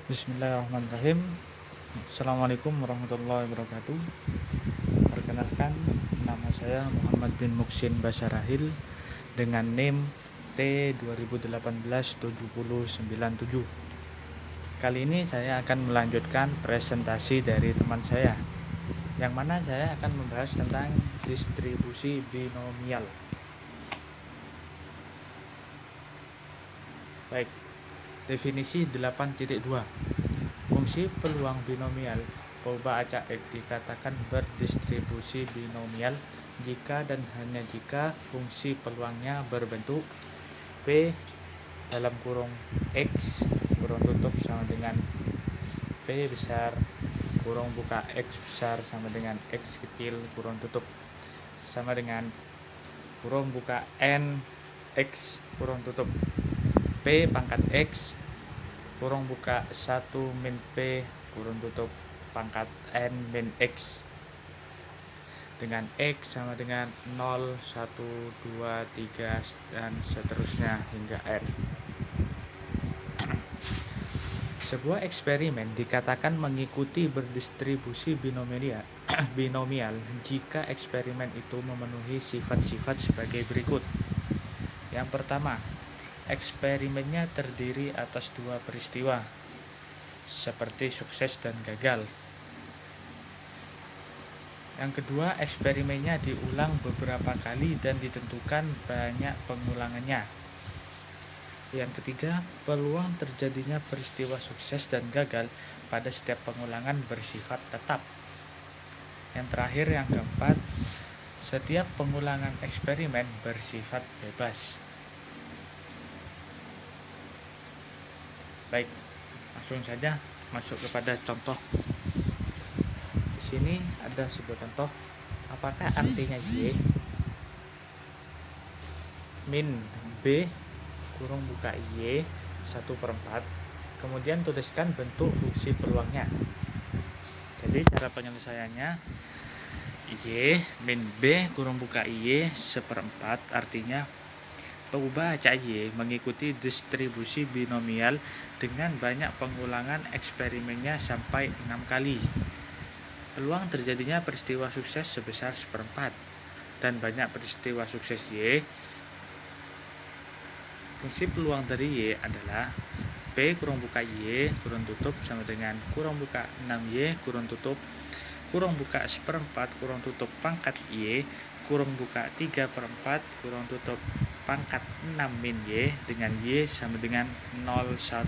Bismillahirrahmanirrahim. Assalamualaikum warahmatullahi wabarakatuh. Perkenalkan, nama saya Muhammad bin Muksin Basarahil dengan NIM T20187097. Kali ini saya akan melanjutkan presentasi dari teman saya, yang mana saya akan membahas tentang distribusi binomial. Baik, definisi 8.2. Fungsi peluang binomial Poba acak X dikatakan berdistribusi binomial jika dan hanya jika fungsi peluangnya berbentuk P dalam kurung X kurung tutup sama dengan P besar kurung buka X besar sama dengan X kecil kurung tutup sama dengan kurung buka N X kurung tutup P pangkat X kurung buka 1 min P kurung tutup pangkat N min X dengan X sama dengan 0, 1, 2, 3 dan seterusnya hingga R. Sebuah eksperimen dikatakan mengikuti berdistribusi binomial jika eksperimen itu memenuhi sifat-sifat sebagai berikut. Yang pertama, eksperimennya terdiri atas dua peristiwa, seperti sukses dan gagal. Yang kedua, eksperimennya diulang beberapa kali dan ditentukan banyak pengulangannya. Yang ketiga, peluang terjadinya peristiwa sukses dan gagal pada setiap pengulangan bersifat tetap. Yang terakhir, yang keempat, setiap pengulangan eksperimen bersifat bebas. Baik, langsung saja masuk kepada contoh. Di sini ada sebuah contoh. Apakah artinya Y min B kurung buka Y 1/4, kemudian tuliskan bentuk fungsi peluangnya. Jadi cara penyelesaiannya Y min B kurung buka Y 1/4 artinya Poba acak Y mengikuti distribusi binomial dengan banyak pengulangan eksperimennya sampai 6 kali. Peluang terjadinya peristiwa sukses sebesar 1/4 dan banyak peristiwa sukses Y. Fungsi peluang dari Y adalah P kurung buka Y kurung tutup sama dengan kurung buka 6Y kurung tutup kurung buka 1/4 kurung tutup pangkat Y kurung buka 3/4 kurung tutup pangkat 6 min Y dengan Y sama dengan 0, 1,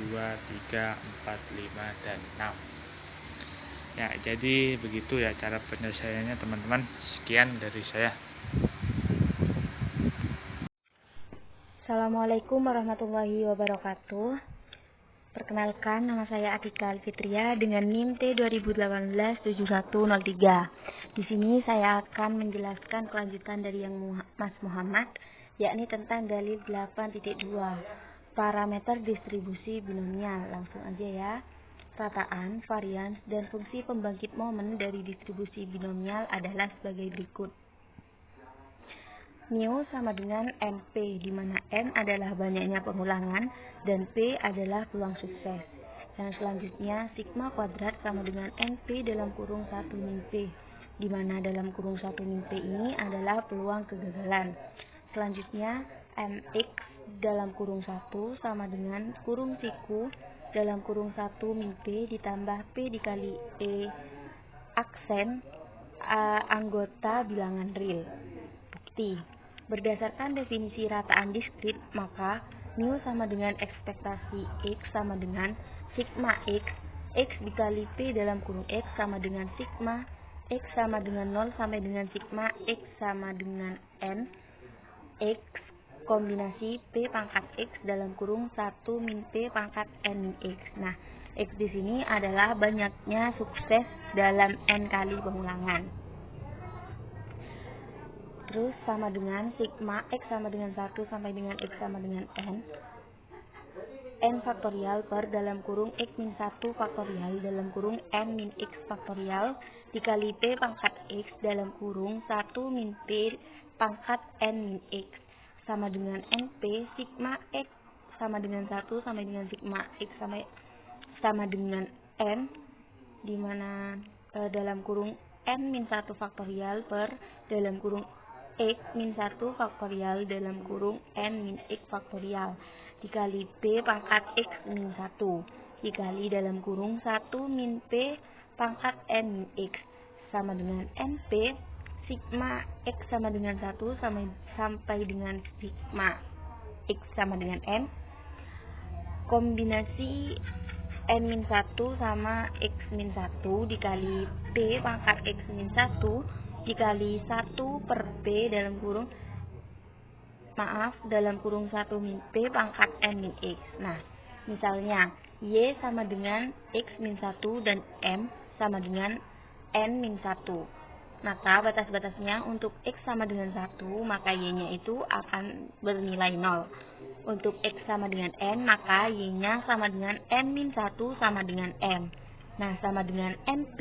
2, 3, 4, 5, dan 6. Ya, jadi begitu ya cara penyelesaiannya teman-teman. Sekian dari saya. Assalamualaikum warahmatullahi wabarakatuh. Perkenalkan, nama saya Atika Alfitria dengan NIM T20187103. Di sini saya akan menjelaskan kelanjutan dari yang Mas Muhammad, yakni tentang dalil 8.2, parameter distribusi binomial. Langsung aja ya. Rataan, varians, dan fungsi pembangkit momen dari distribusi binomial adalah sebagai berikut. Mu sama dengan NP, di mana N adalah banyaknya pengulangan dan P adalah peluang sukses. Yang selanjutnya, sigma kuadrat sama dengan NP dalam kurung 1 min P, di mana dalam kurung 1 min P ini adalah peluang kegagalan. Selanjutnya, MX dalam kurung 1 sama dengan kurung siku dalam kurung 1 min P ditambah P dikali E aksen anggota bilangan real. Bukti. Berdasarkan definisi rataan diskrit, maka mu sama dengan ekspektasi X sama dengan sigma X dikali P dalam kurung X sama dengan sigma X sama dengan 0 sampai dengan sigma X sama dengan N X kombinasi P pangkat X dalam kurung 1 min P pangkat N min X. Nah, X di sini adalah banyaknya sukses dalam N kali pengulangan. Terus sama dengan sigma X sama dengan 1 sampai dengan X sama dengan N faktorial per dalam kurung X min 1 faktorial dalam kurung N min X faktorial dikali P pangkat X dalam kurung 1 min P pangkat N min X sama dengan NP sigma X sama dengan 1 sampai dengan sigma X sampai sama dengan N, di mana dalam kurung N min 1 faktorial per dalam kurung X min 1 faktorial dalam kurung N min X faktorial dikali P pangkat X min 1 dikali dalam kurung 1 min P pangkat N min X sama dengan NP sigma X sama dengan 1 sampai dengan sigma X sama dengan N. Kombinasi N min 1 sama X min 1 dikali P pangkat X min 1 dikali 1 per P dalam kurung 1 min P pangkat N min X. Nah, misalnya Y sama dengan X min 1 dan M sama dengan N min 1. Maka batas-batasnya untuk X sama dengan 1, maka Y-nya itu akan bernilai 0. Untuk X sama dengan N, maka Y-nya sama dengan N min 1 sama dengan M. Nah, sama dengan NP,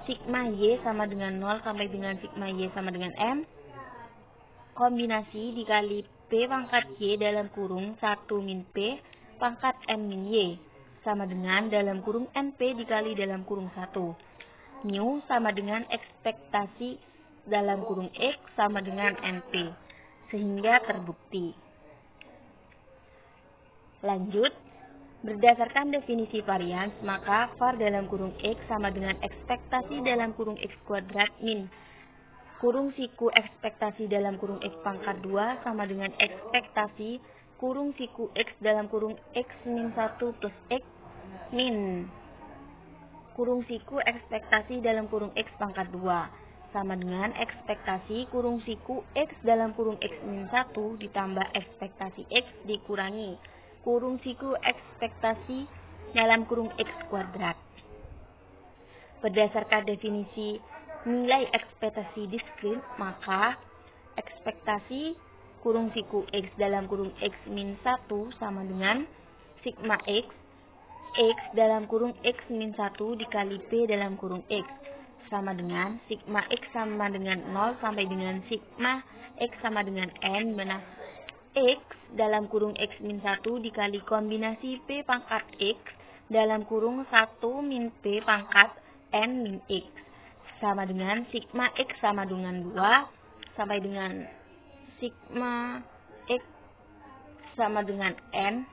sigma Y sama dengan 0 sampai dengan sigma Y sama dengan M. Kombinasi dikali P pangkat Y dalam kurung 1 min P pangkat N min Y sama dengan dalam kurung NP dikali dalam kurung 1. Mu sama dengan ekspektasi dalam kurung X sama dengan NP. Sehingga terbukti. Lanjut, berdasarkan definisi varians, maka var dalam kurung X sama dengan ekspektasi dalam kurung X kuadrat min kurung siku ekspektasi dalam kurung X pangkat 2 sama dengan ekspektasi kurung siku X dalam kurung X min 1 plus X min kurung siku ekspektasi dalam kurung X pangkat 2 sama dengan ekspektasi kurung siku X dalam kurung X min 1 ditambah ekspektasi X dikurangi kurung siku ekspektasi dalam kurung X kuadrat. Berdasarkan definisi nilai ekspektasi diskrit, maka ekspektasi kurung siku X dalam kurung X min 1 sama dengan sigma X dalam kurung X min 1 dikali P dalam kurung X sama dengan sigma X sama dengan 0 sampai dengan sigma X sama dengan N, mana X dalam kurung X min 1 dikali kombinasi P pangkat X dalam kurung 1 min P pangkat N min X sama dengan sigma X sama dengan 2 sampai dengan sigma X sama dengan N.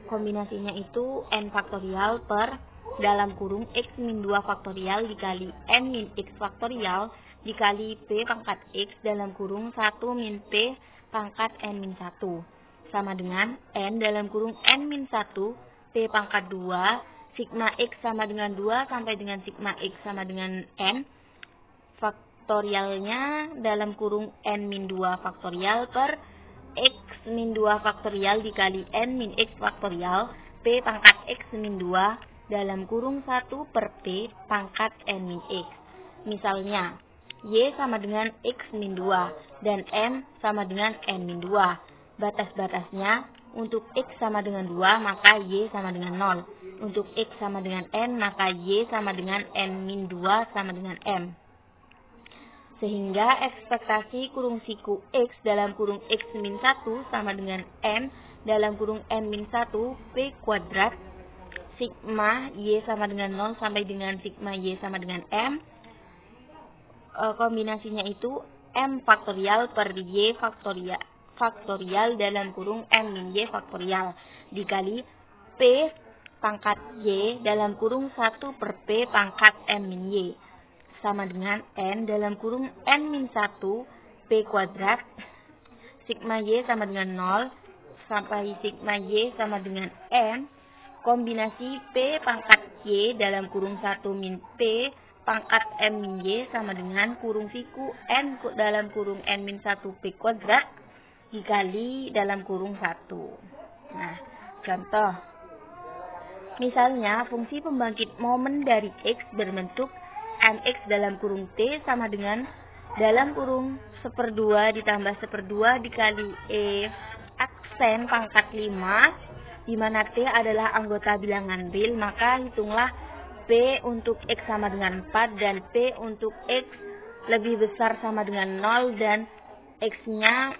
Kombinasinya itu N faktorial per dalam kurung X min 2 faktorial dikali N min X faktorial dikali P pangkat X dalam kurung 1 min P pangkat N min 1 sama dengan N dalam kurung N min 1 P pangkat 2 sigma X sama dengan 2 sampai dengan sigma X sama dengan N faktorialnya dalam kurung N min 2 faktorial per X min 2 faktorial dikali N min X faktorial P pangkat X min 2 dalam kurung 1 per P pangkat N min X. Misalnya Y sama dengan X min 2 dan M sama dengan N min 2. Batas-batasnya untuk X sama dengan 2 maka Y sama dengan 0. Untuk X sama dengan N maka Y sama dengan N min 2 sama dengan M. Sehingga ekspektasi kurung siku X dalam kurung X min 1 sama dengan M dalam kurung N min 1 P kuadrat sigma Y sama dengan 0 sampai dengan sigma Y sama dengan M. Kombinasinya itu M faktorial per Y faktorial dalam kurung M min Y faktorial dikali P pangkat Y dalam kurung 1 per P pangkat M min Y sama dengan N dalam kurung N min 1 P kuadrat sigma Y sama dengan 0 sampai sigma Y sama dengan M. Kombinasi P pangkat Y dalam kurung 1 min P pangkat M min Y sama dengan kurung siku N dalam kurung N min 1 P kuadrat dikali dalam kurung 1. Nah, contoh. Misalnya, fungsi pembangkit momen dari X berbentuk Mx dalam kurung T sama dengan dalam kurung 1/2 ditambah 1/2 dikali E aksen pangkat 5, di mana T adalah anggota bilangan real, maka hitunglah P untuk X sama dengan 4 dan P untuk X lebih besar sama dengan 0 dan X-nya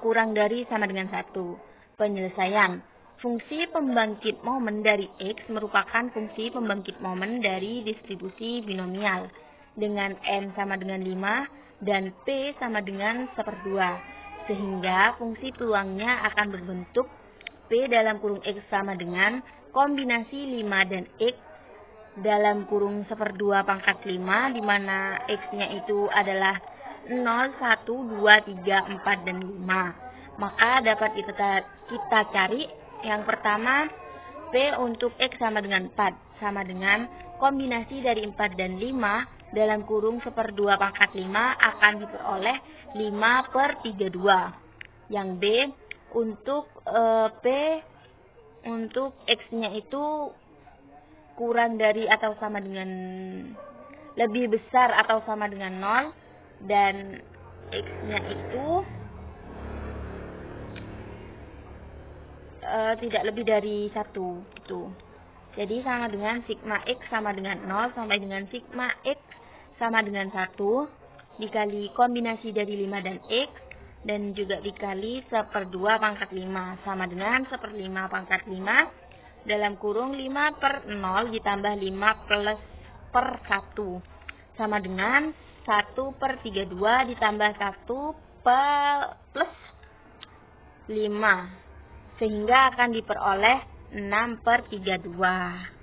kurang dari sama dengan 1. Penyelesaian. Fungsi pembangkit momen dari X merupakan fungsi pembangkit momen dari distribusi binomial dengan N sama dengan 5 dan P sama dengan 1/2. Sehingga fungsi peluangnya akan berbentuk P dalam kurung X sama dengan kombinasi 5 dan X dalam kurung 1/2 pangkat 5, di mana X-nya itu adalah 0, 1, 2, 3, 4, dan 5. Maka dapat kita cari yang pertama, P untuk X sama dengan 4, sama dengan kombinasi dari 4 dan 5 dalam kurung 1/2 pangkat 5 akan diperoleh 5/32. Yang B, untuk P untuk X-nya itu kurang dari atau sama dengan, lebih besar atau sama dengan 0, dan X-nya itu tidak lebih dari 1 gitu. Jadi sama dengan sigma X sama dengan 0 sampai dengan sigma X sama dengan 1 dikali kombinasi dari 5 dan X dan juga dikali 1/2 pangkat 5 sama dengan 1/5 pangkat 5 dalam kurung 5/0 ditambah 5 plus per 1 sama dengan 1/32 ditambah 1 plus 5, sehingga akan diperoleh 6/32.